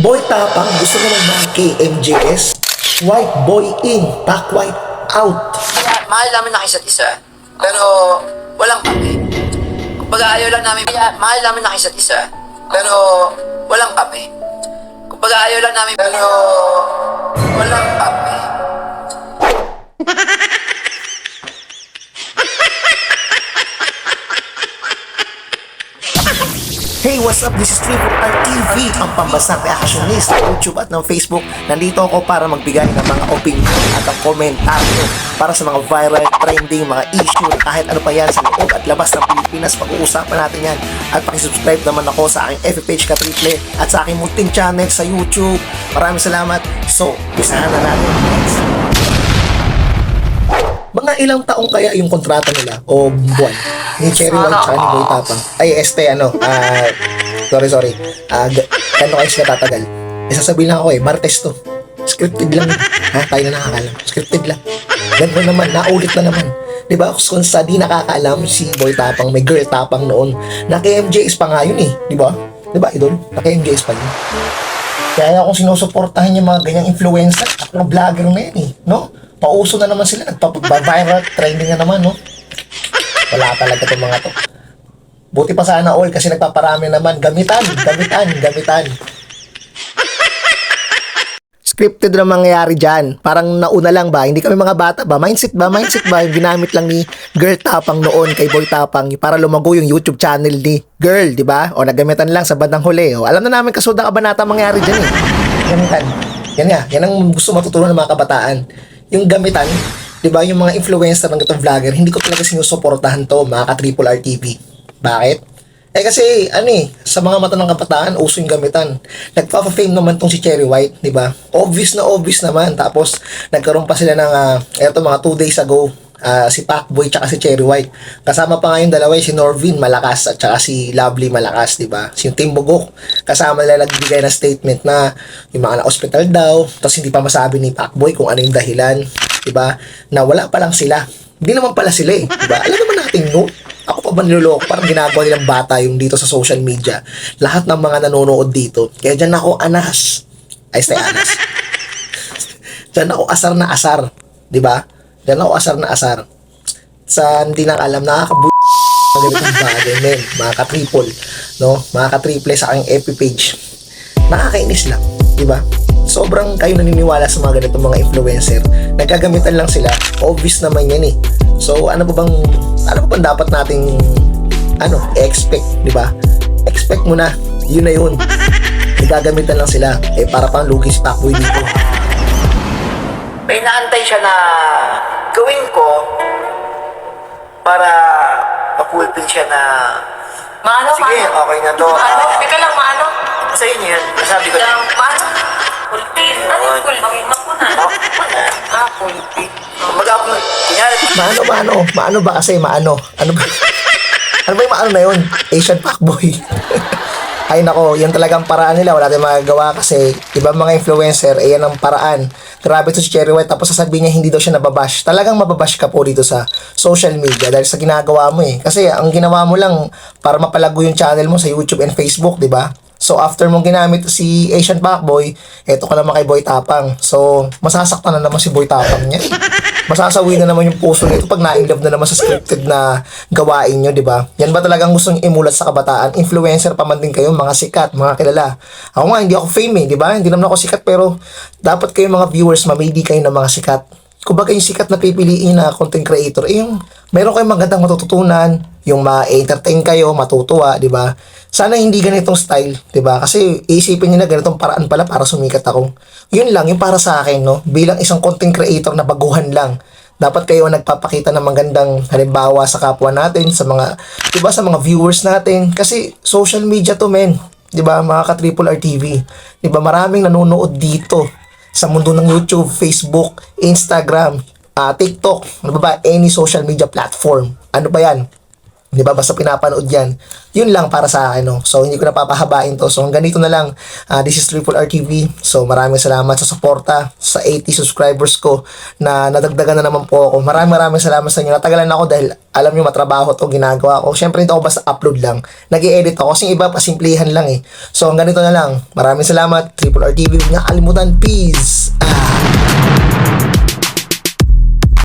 Boy Tapang gusto naman ng KMJS. White boy in, pack white out. Mahal namin na isa't isa, pero walang kape. Kumbaga ayaw lang namin, mahal namin na isa't isa, pero walang kape. Kumbaga ayaw lang namin, pero walang kape. Hey, what's up? This is Triple R TV, ang pambasang reactionist sa YouTube at ng Facebook. Nandito ako para magbigay ng mga opinion at ang komentaryo para sa mga viral, trending, mga issue, kahit ano pa yan sa loob at labas ng Pilipinas. Pag-uusapan natin yan. At pakisubscribe naman ako sa aking FB page Katriple at sa aking munting channel sa YouTube. Maraming salamat. So, usahan na natin. Mga ilang taong kaya yung kontrata nila o buwan ni Cherry White tsaka ni Boy Tapang? Ay, sorry. Kano kayo sila tatagal? Sasabihin lang ako Martes to. Scripted lang. Ha? Tayo na nakakalam. Scripted lang. Ganun naman, naulit na naman. Diba? Kung sa di nakakaalam, si Boy Tapang, may girl Tapang noon. Naka-MJS pa nga yun Diba? Diba, idol? Naka-MJS pa yun. Kaya kung sinusuportahan yung mga ganyang influencer at mga vlogger na yan no? Pauso na naman sila, nagpapag-viral, trending na naman, no? Wala talaga itong mga to. Buti pa sana all kasi nagpaparami naman. Gamitan. Scripted na mangyayari dyan. Parang nauna lang ba? Hindi kami mga bata ba? Mindset ba? Yung ginamit lang ni Girl Tapang noon kay Boy Tapang para lumago yung YouTube channel ni Girl, di ba? O naggamitan lang sa bandang huli. O, alam na namin kasunod ang kabanata mangyayari dyan Gamitan. Yan ang gusto matutunan ng mga kabataan. Yung gamitan, di ba, yung mga influencer ng itong vlogger, hindi ko talaga sinusuportahan to, mga ka-Triple R TV. Bakit? Kasi, sa mga mata ng kabataan, uso yung gamitan. Nagpa-fame naman tong si Cherry White, di ba? Obvious naman. Tapos, nagkaroon pa sila ng, eto mga 2 days ago, si Pacboy tsaka si Cherry White. Kasama pa nga yung dalawa, si Norvin malakas at tsaka si Lovely malakas, di ba? Si Team Bugok, kasama nila nagbigay ng statement na yung mga na-hospital daw, tapos hindi pa masabi ni Pacboy kung ano yung dahilan, di ba? Na wala pa lang sila. Hindi naman pala sila di ba? Alam naman natin ako pa ba niloloko? Parang ginagawa nilang bata yung dito sa social media. Lahat ng mga nanonood dito. Kaya dyan ako anas. Dyan ako asar na asar, di ba? Dyan ako asar na asar. Sa hindi lang alam, nakakabuhay mga ganitong bagay, men. Mga ka-triple, no? Mga ka-triple sa aking FB page. Nakakainis lang, di ba? Sobrang kayo naniniwala sa mga ganitong mga influencer. Nagkagamitan lang sila. Obvious naman yan So, ano ba bang dapat nating expect, di ba? Expect mo na. Yun na yun. Nagkagamitan lang sila. Para pang lugi si Pacboy dito. May naantay siya na gawin ko para mapulpil siya na sige, okay na to. Teka lang, maano? Sa inyo yan, nasabi ko na. Maano? Pulpil. Ano yung pulpil? Makunan. Pulpil. Mag-upload. Kunyari. Maano ba kasi? Ano ba? Ano ba yung maano na yun? Asian Pacboy. Ay nako, yan talagang paraan nila. Wala tayong magagawa kasi ibang mga influencer, yan ang paraan. Grabe to si Cherry White, tapos sasabihin niya hindi daw siya nababash. Talagang mababash ka po dito sa social media dahil sa ginagawa mo Kasi ang ginawa mo lang para mapalago yung channel mo sa YouTube and Facebook, di ba? So after mong ginamit si Asian Pacboy, eto ka naman kay Boy Tapang. So masasaktan na naman si Boy Tapang niya. Masasawi na naman yung puso nito pag na-inlove na naman sa scripted na gawain nyo, di ba? Yan ba talagang gustong imulat sa kabataan? Influencer pa man din kayo, mga sikat, mga kilala. Ako nga, hindi ako fame di ba? Hindi naman ako sikat, pero dapat kayo mga viewers, mamili kayo ng mga sikat. Kumbaga yung sikat na pipiliin na content creator, yung meron kayong magandang matututunan, yung ma-entertain kayo, matutuwa, di ba? Sana hindi ganitong style, di ba? Kasi isipin niyo na ganitong paraan pala para sumikat ako. Yun lang, yung para sa akin, no? Bilang isang content creator na baguhan lang. Dapat kayo nagpapakita ng magandang halimbawa sa kapwa natin, sa mga, di ba, sa mga viewers natin. Kasi social media to, men. Di ba, mga ka-Triple R TV. Di ba, maraming nanonood dito sa mundo ng YouTube, Facebook, Instagram, TikTok, ano ba, any social media platform. Ano ba yan? Di ba? Basta pinapanood yan. Yun lang para sa akin, no? So, hindi ko na papahabain to. So, hanggang ganito na lang. This is Triple R TV. So, maraming salamat sa suporta sa 80 subscribers ko na nadagdagan na naman po ako. Maraming salamat sa inyo. Natagalan ako dahil alam nyo matrabaho to ginagawa ko. Siyempre, hindi ako basta upload lang. Nag-i-edit ako kasi iba pasimplihan lang eh. So, hanggang ganito na lang. Maraming salamat. Triple R TV. Huwag niyo kalimutan. Peace!